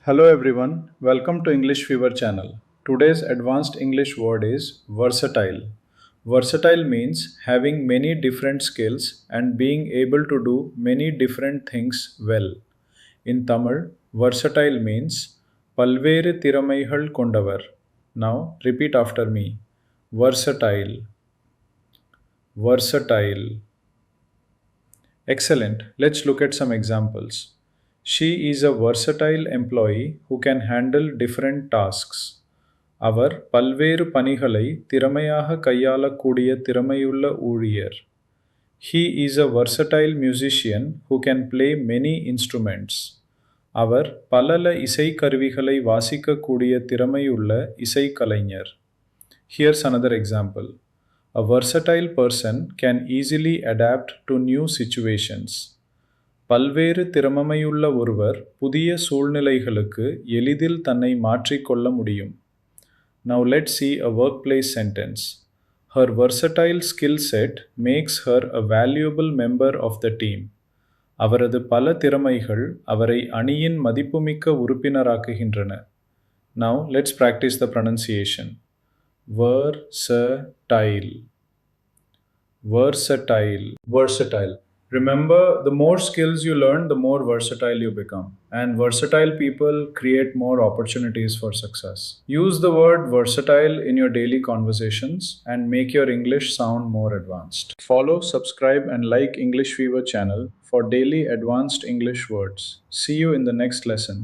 Hello everyone, welcome to English Fever channel. Today's advanced English word is versatile. Versatile means having many different skills and being able to do many different things well. In Tamil, versatile means palveru tiramaihal kondavar. Now repeat after me. Versatile, versatile. Excellent. Let's look at some examples. She is a versatile employee who can handle different tasks. அவர் பல்வேறு பணிகளை திறமையாக கையாளக்கூடிய திறமையுள்ள ஊழியர். He is a versatile musician who can play many instruments. அவர் பலல இசைக்கருவிகளை வாசிக்கக்கூடிய திறமையுள்ள இசைக்கலைஞர். Here's another example. A versatile person can easily adapt to new situations. பல்வேறு திறமையுள்ள ஒருவர் புதிய சூழ்நிலைகளுக்கு எளிதில் தன்னை மாற்றிக்கொள்ள முடியும். Now let's see a workplace sentence. Her versatile skill set makes her a valuable member of the team. அவரது பல திறமைகள் அவரை அணியின் மதிப்புமிக்க உறுப்பினராக்குகின்றன. Now let's practice the pronunciation. Versatile. Versatile. Versatile. Remember, the more skills you learn, the more versatile you become. And versatile people create more opportunities for success. Use the word versatile in your daily conversations and make your English sound more advanced. Follow, subscribe, and like English Fever channel for daily advanced English words. See you in the next lesson.